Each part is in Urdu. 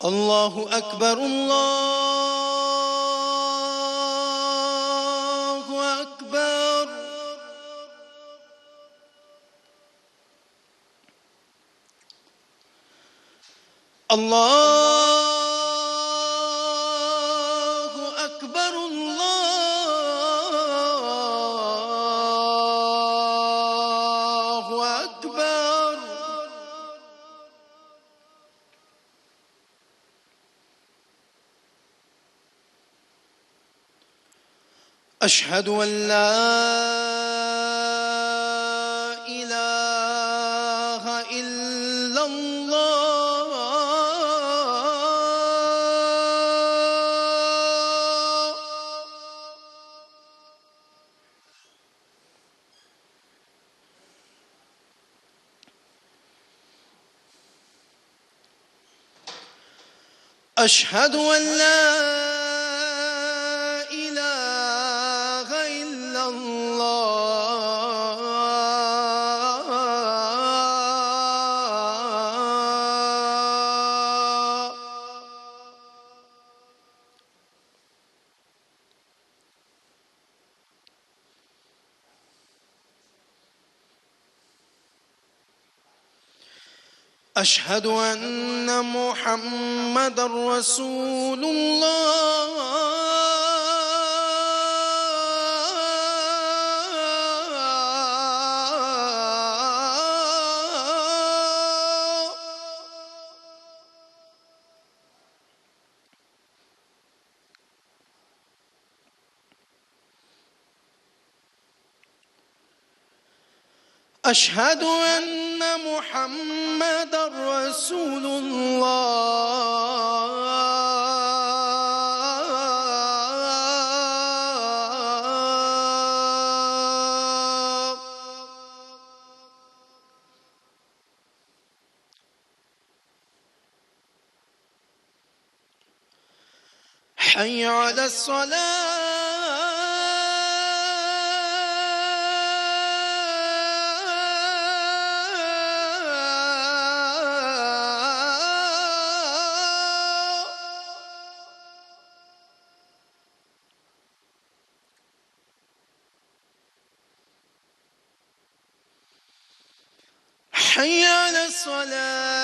الله أكبر الله أكبر. الله أكبر الله أكبر. أشهد أن لا إله إلا الله. أشهد أن لا إله إلا الله. أشهد أن محمد رسول الله. أشهد أن محمد رسول الله. حي على الصلاة. حي على الصلاة.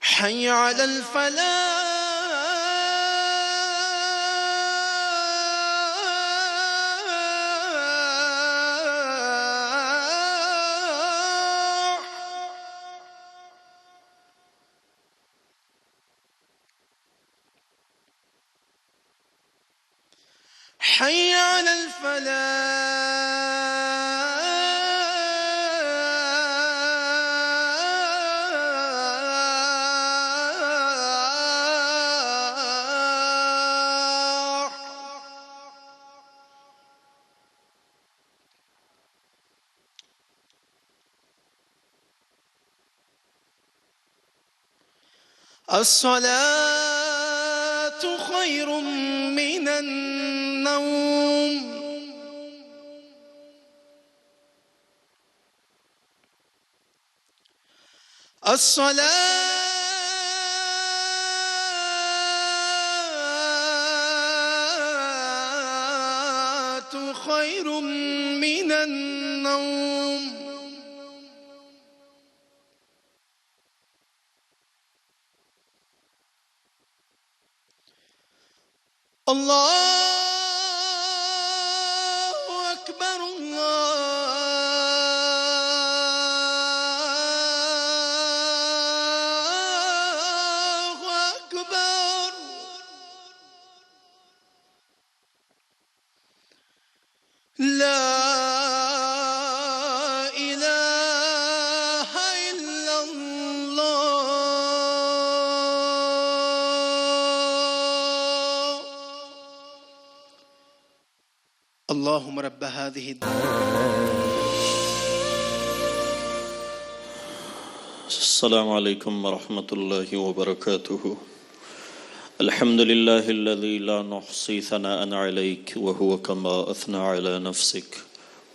حي على الفلاح. حي على الفلاح. الصلاة خير من النوم. الصلاة خير من النوم. الله أكبر الله أكبر. لا إله إلا الله. اللهم رب هذه الدعوة السلام علیکم ورحمۃ اللہ وبرکاتہ. الحمد للہ الذی لا نحصی ثناء علیک وهو كما اثنى على نفسك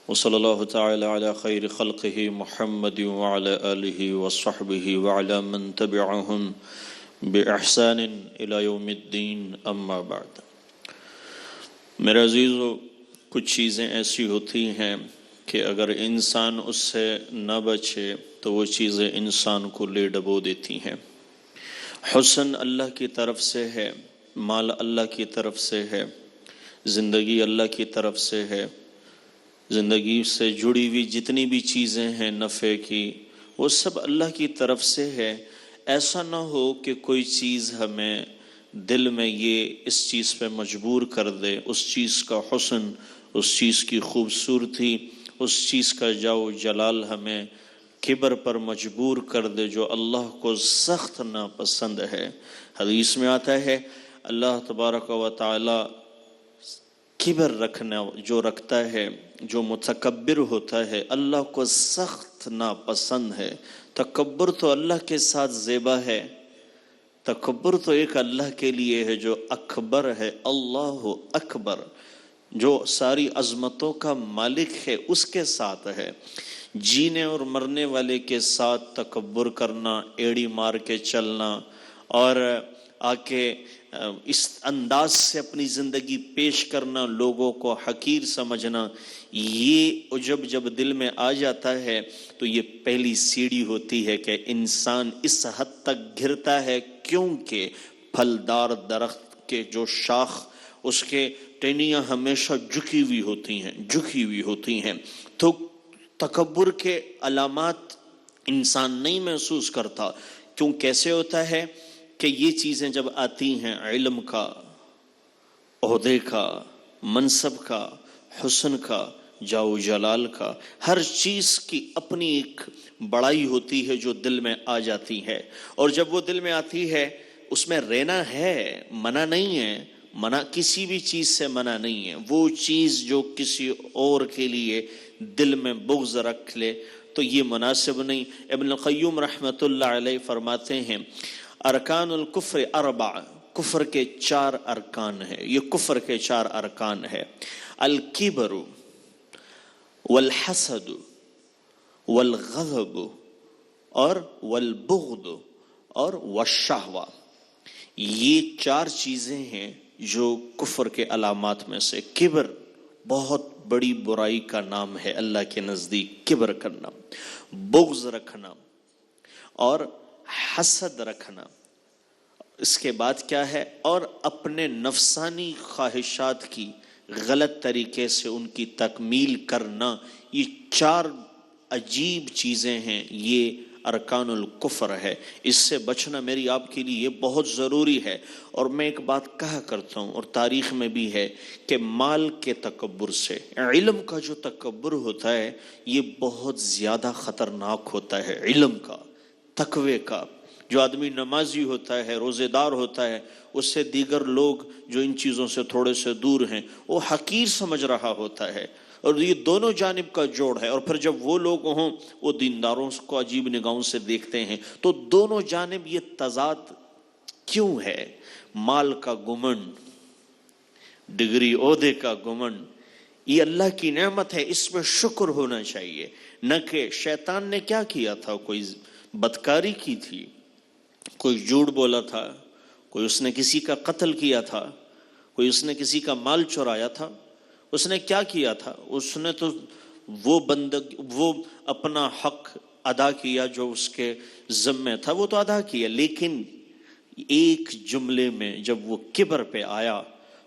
وصلی اللہ تعالی علی خیر خلقہ محمد وعلى آلہ وصحبہ وعلى من تبعهم بإحسان الی یوم الدین. اما بعد. میرے عزیزو، کچھ چیزیں ایسی ہوتی ہیں کہ اگر انسان اس سے نہ بچے تو وہ چیزیں انسان کو لے ڈبو دیتی ہیں. حسن اللہ کی طرف سے ہے، مال اللہ کی طرف سے ہے، زندگی اللہ کی طرف سے ہے. زندگی سے جڑی ہوئی جتنی بھی چیزیں ہیں نفع کی، وہ سب اللہ کی طرف سے ہے. ایسا نہ ہو کہ کوئی چیز ہمیں دل میں یہ اس چیز پہ مجبور کر دے، اس چیز کا حسن، اس چیز کی خوبصورتی، اس چیز کا جاؤ جلال ہمیں کبر پر مجبور کر دے جو اللہ کو سخت ناپسند ہے. حدیث میں آتا ہے اللہ تبارک و تعالی کبر رکھنا جو رکھتا ہے، جو متکبر ہوتا ہے، اللہ کو سخت ناپسند ہے. تکبر تو اللہ کے ساتھ زیبا ہے. تکبر تو ایک اللہ کے لیے ہے جو اکبر ہے، اللہ اکبر، جو ساری عظمتوں کا مالک ہے، اس کے ساتھ ہے. جینے اور مرنے والے کے ساتھ تکبر کرنا، ایڑی مار کے چلنا اور آ کے اس انداز سے اپنی زندگی پیش کرنا، لوگوں کو حقیر سمجھنا، یہ جب دل میں آ جاتا ہے تو یہ پہلی سیڑھی ہوتی ہے کہ انسان اس حد تک گرتا ہے. کیونکہ پھلدار درخت کے جو شاخ، اس کے ٹہنیاں ہمیشہ جھکی ہوئی ہوتی ہیں. تو تکبر کے علامات انسان نہیں محسوس کرتا. کیوں؟ کیسے ہوتا ہے کہ یہ چیزیں جب آتی ہیں، علم کا، عہدے کا، منصب کا، حسن کا، جاؤ جلال کا، ہر چیز کی اپنی ایک بڑائی ہوتی ہے جو دل میں آ جاتی ہے. اور جب وہ دل میں آتی ہے اس میں رہنا ہے، منع نہیں ہے. منع کسی بھی چیز سے منع نہیں ہے. وہ چیز جو کسی اور کے لیے دل میں بغض رکھ لے تو یہ مناسب نہیں. ابن القیم رحمۃ اللہ علیہ فرماتے ہیں ارکان الکفر اربع، کفر کے 4 ارکان ہیں. یہ کفر کے 4 ارکان ہے: الکبر والحسد والغضب اور والبغض اور والشہوہ. یہ 4 چیزیں ہیں جو کفر کے علامات میں سے. کبر بہت بڑی برائی کا نام ہے اللہ کے نزدیک. کبر کرنا، بغض رکھنا اور حسد رکھنا. اس کے بعد کیا ہے؟ اور اپنے نفسانی خواہشات کی غلط طریقے سے ان کی تکمیل کرنا. یہ 4 عجیب چیزیں ہیں. یہ ارکان الکفر ہے. اس سے بچنا میری آپ کے لیے بہت ضروری ہے. اور میں ایک بات کہا کرتا ہوں اور تاریخ میں بھی ہے کہ مال کے تکبر سے، علم کا جو تکبر ہوتا ہے یہ بہت زیادہ خطرناک ہوتا ہے. علم کا، تقوی کا. جو آدمی نمازی ہوتا ہے، روزے دار ہوتا ہے، اس سے دیگر لوگ جو ان چیزوں سے تھوڑے سے دور ہیں وہ حقیر سمجھ رہا ہوتا ہے. اور یہ دونوں جانب کا جوڑ ہے. اور پھر جب وہ لوگ ہوں وہ دینداروں کو عجیب نگاہوں سے دیکھتے ہیں. تو دونوں جانب یہ تضاد کیوں ہے؟ مال کا گمنڈ، ڈگری عہدے کا گمنڈ، یہ اللہ کی نعمت ہے، اس میں شکر ہونا چاہیے. نہ کہ شیطان نے کیا کیا تھا، کوئی بدکاری کی تھی، کوئی جھوٹ بولا تھا، کوئی اس نے کسی کا قتل کیا تھا، کوئی اس نے کسی کا مال چرایا تھا. اس نے کیا کیا تھا؟ اس نے تو وہ اپنا حق ادا کیا جو اس کے ذمہ تھا، وہ تو ادا کیا. لیکن ایک جملے میں جب وہ کبر پہ آیا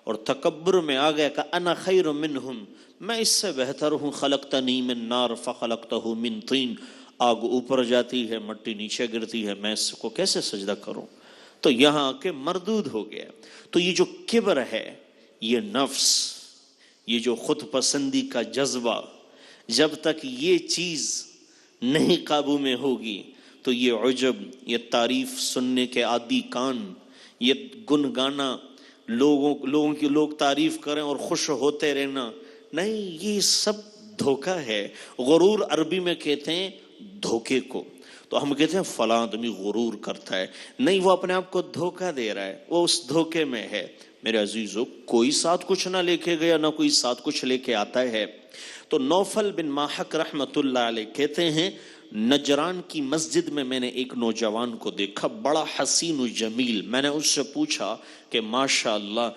اور تکبر میں آ گیا کہ انا خیر منہم، میں اس سے بہتر ہوں، خلقتنی من نار فخلقتہ من طین، آگ اوپر جاتی ہے، مٹی نیچے گرتی ہے، میں اس کو کیسے سجدہ کروں؟ تو یہاں کے مردود ہو گیا. تو یہ جو کبر ہے، یہ نفس، یہ جو خود پسندی کا جذبہ، جب تک یہ چیز نہیں قابو میں ہوگی تو یہ عجب، یہ تعریف سننے کے عادی کان، یہ گنگانا، لوگ تعریف کریں اور خوش ہوتے رہنا، نہیں، یہ سب دھوکہ ہے. غرور عربی میں کہتے ہیں دھوکے کو. تو ہم کہتے ہیں فلاں آدمی غرور کرتا ہے. نہیں، وہ اپنے آپ کو دھوکہ دے رہا ہے، وہ اس دھوکے میں ہے. میرے عزیزو، کوئی ساتھ کچھ نہ لے کے گیا، نہ کوئی ساتھ کچھ لے کے آتا ہے. تو نوفل بن ماحق رحمت اللہ علیہ کہتے ہیں نجران کی مسجد میں نے ایک نوجوان کو دیکھا، بڑا حسین و جمیل. میں نے اس سے پوچھا کہ ماشاء اللہ،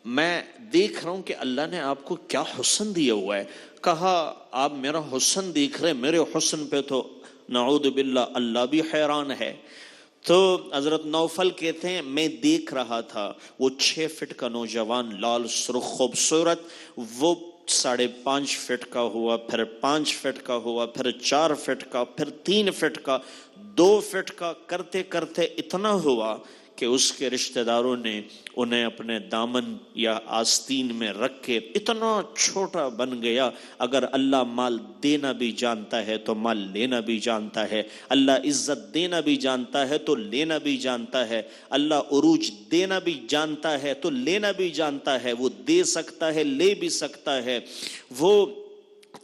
میں دیکھ رہا ہوں کہ اللہ نے آپ کو کیا حسن دیا ہوا ہے. کہا آپ میرا حسن دیکھ رہے، میرے حسن پہ تو نعوذ باللہ اللہ بھی حیران ہے. تو حضرت نوفل کہتے ہیں میں دیکھ رہا تھا وہ 6 فٹ کا نوجوان، لال سرخ خوبصورت، وہ 5.5 فٹ کا ہوا، پھر 5 فٹ کا ہوا، پھر 4 فٹ کا، پھر 3 فٹ کا، 2 فٹ کا، کرتے کرتے اتنا ہوا کہ اس کے رشتہ داروں نے انہیں اپنے دامن یا آستین میں رکھ کے اتنا چھوٹا بن گیا. اگر اللہ مال دینا بھی جانتا ہے تو مال لینا بھی جانتا ہے، اللہ عزت دینا بھی جانتا ہے تو لینا بھی جانتا ہے، اللہ عروج دینا بھی جانتا ہے تو لینا بھی جانتا ہے. وہ دے سکتا ہے، لے بھی سکتا ہے، وہ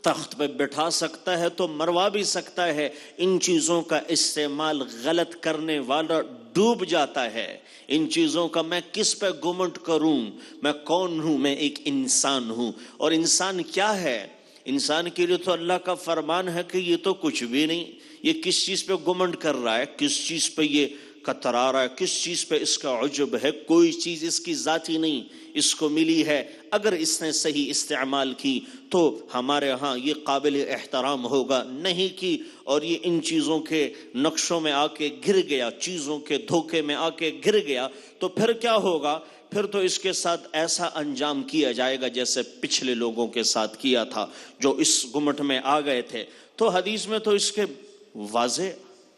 تخت پہ بٹھا سکتا ہے تو مروا بھی سکتا ہے. ان چیزوں کا استعمال غلط کرنے والا ڈوب جاتا ہے. ان چیزوں کا میں کس پہ گمنڈ کروں؟ میں کون ہوں؟ میں ایک انسان ہوں. اور انسان کیا ہے؟ انسان کے لیے تو اللہ کا فرمان ہے کہ یہ تو کچھ بھی نہیں. یہ کس چیز پہ گمنڈ کر رہا ہے؟ کس چیز پہ یہ کترا رہا ہے؟ کس چیز پہ اس کا عجب ہے؟ کوئی چیز اس کی ذاتی نہیں، اس کو ملی ہے. اگر اس نے صحیح استعمال کی تو ہمارے ہاں یہ قابل احترام ہوگا. نہیں کی اور یہ ان چیزوں کے نقشوں میں آ کے گر گیا، چیزوں کے دھوکے میں آ کے گر گیا، تو پھر کیا ہوگا؟ پھر تو اس کے ساتھ ایسا انجام کیا جائے گا جیسے پچھلے لوگوں کے ساتھ کیا تھا جو اس گمٹ میں آ گئے تھے. تو حدیث میں تو اس کے واضح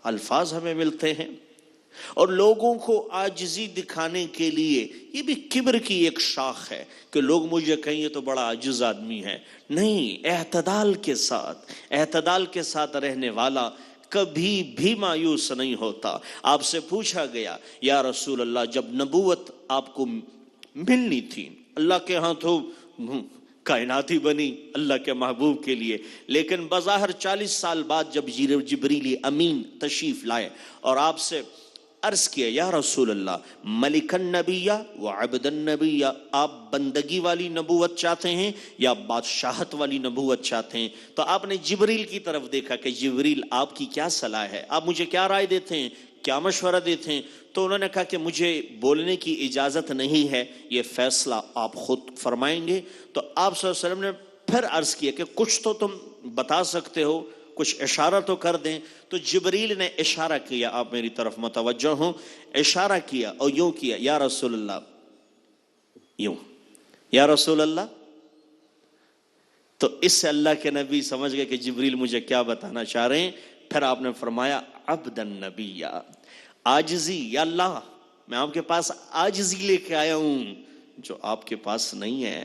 الفاظ ہمیں ملتے ہیں. اور لوگوں کو عاجزی دکھانے کے لیے یہ بھی کبر کی ایک شاخ ہے کہ لوگ مجھے کہیں یہ تو بڑا عاجز آدمی ہے. نہیں، اعتدال کے ساتھ رہنے والا کبھی بھی مایوس نہیں ہوتا. آپ سے پوچھا گیا یا رسول اللہ، جب نبوت آپ کو ملنی تھی، اللہ کے ہاں تو کائنات ہی بنی اللہ کے محبوب کے لیے، لیکن بظاہر 40 سال بعد جب جبریل امین تشریف لائے اور آپ سے عرض کیا یا رسول اللہ ملک النبی و عبد النبی، آپ بندگی والی نبوت چاہتے ہیں یا بادشاہت والی نبوت چاہتے ہیں؟ تو آپ نے جبریل کی طرف دیکھا کہ جبریل آپ کی کیا صلاح ہے، آپ مجھے کیا رائے دیتے ہیں، کیا مشورہ دیتے ہیں؟ تو انہوں نے کہا کہ مجھے بولنے کی اجازت نہیں ہے، یہ فیصلہ آپ خود فرمائیں گے. تو آپ صلی اللہ علیہ وسلم نے پھر عرض کیا کہ کچھ تو تم بتا سکتے ہو، کچھ اشارہ تو کر دیں. تو جبریل نے اشارہ کیا، آپ میری طرف متوجہ ہوں، اشارہ کیا اور یوں کیا یا رسول اللہ، یوں یا رسول اللہ. تو اس سے اللہ کے نبی سمجھ گئے کہ جبریل مجھے کیا بتانا چاہ رہے ہیں. پھر آپ نے فرمایا عبد النبی، عاجزی، یا اللہ میں آپ کے پاس عاجزی لے کے آیا ہوں جو آپ کے پاس نہیں ہے.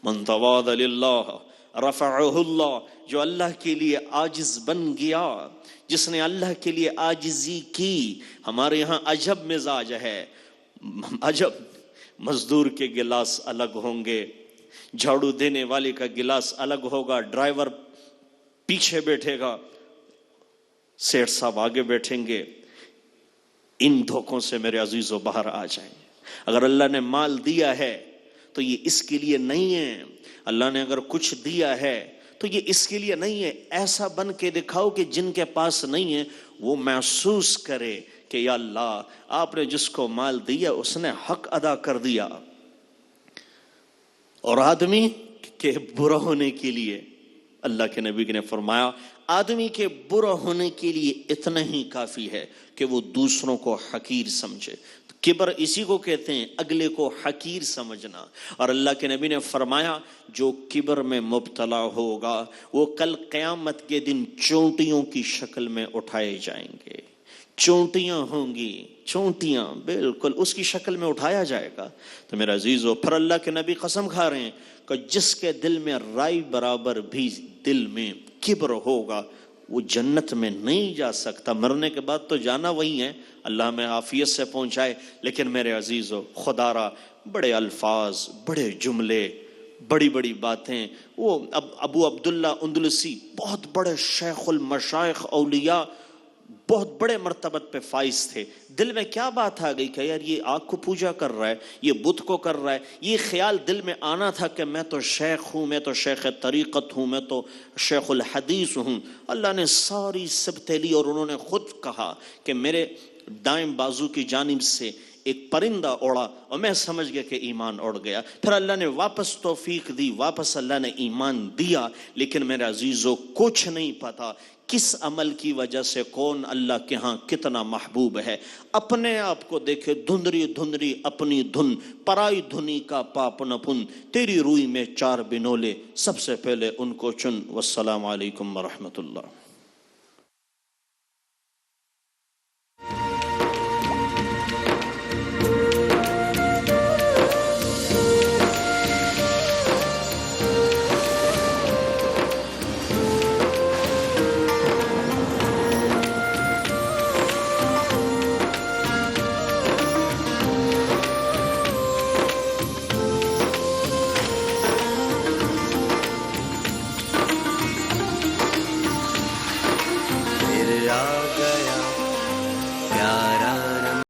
من تواضع للہ رفعہ اللہ، جو اللہ کے لیے عاجز بن گیا، جس نے اللہ کے لیے عاجزی کی. ہمارے یہاں عجب مزاج ہے، عجب، مزدور کے گلاس الگ ہوں گے، جھاڑو دینے والے کا گلاس الگ ہوگا، ڈرائیور پیچھے بیٹھے گا، سیٹھ صاحب آگے بیٹھیں گے. ان دھوکوں سے میرے عزیزو باہر آ جائیں. اگر اللہ نے مال دیا ہے تو یہ اس کے لیے نہیں ہے. اللہ نے اگر کچھ دیا ہے تو یہ اس کے لیے نہیں ہے. ایسا بن کے دکھاؤ کہ جن کے پاس نہیں ہے وہ محسوس کرے کہ یا اللہ آپ نے جس کو مال دیا اس نے حق ادا کر دیا. اور آدمی کے برا ہونے کے لیے اللہ کے نبی نے فرمایا آدمی کے برا ہونے کے لیے اتنا ہی کافی ہے کہ وہ دوسروں کو حقیر سمجھے. کبر اسی کو کہتے ہیں، اگلے کو حقیر سمجھنا. اور اللہ کے نبی نے فرمایا جو کبر میں مبتلا ہوگا وہ کل قیامت کے دن چونٹیوں کی شکل میں اٹھائے جائیں گے. چونٹیاں ہوں گی، چونٹیاں بالکل اس کی شکل میں اٹھایا جائے گا. تو میرا عزیزو، پھر اللہ کے نبی قسم کھا رہے ہیں کہ جس کے دل میں رائی برابر بھی دل میں کبر ہوگا وہ جنت میں نہیں جا سکتا. مرنے کے بعد تو جانا وہی ہے، اللہ میں عافیت سے پہنچائے. لیکن میرے عزیزو، خدا را بڑے الفاظ، بڑے جملے، بڑی بڑی باتیں. وہ ابو عبداللہ اندلسی بہت بڑے شیخ المشائخ اولیاء، بہت بڑے مرتبت پہ فائز تھے. دل میں کیا بات آ گئی کہ یار یہ آگ کو پوجا کر رہا ہے, یہ بت کو کر رہا ہے. یہ خیال دل میں آنا تھا کہ میں تو شیخ ہوں, میں تو شیخ طریقت ہوں, میں تو شیخ الحدیث ہوں. اللہ نے ساری سبتیں لی اور انہوں نے خود کہا کہ میرے دائیں بازو کی جانب سے ایک پرندہ اڑا اور میں سمجھ گیا کہ ایمان اڑ گیا. پھر اللہ نے واپس توفیق دی, واپس اللہ نے ایمان دیا. لیکن میرے عزیزو کچھ نہیں پتا کس عمل کی وجہ سے کون اللہ کے ہاں کتنا محبوب ہے. اپنے آپ کو دیکھے دھندری دھندری اپنی دھن, پرائی دھنی کا پاپ نہ پن, تیری روئی میں 4 بنولے, سب سے پہلے ان کو چن. والسلام علیکم ورحمۃ اللہ.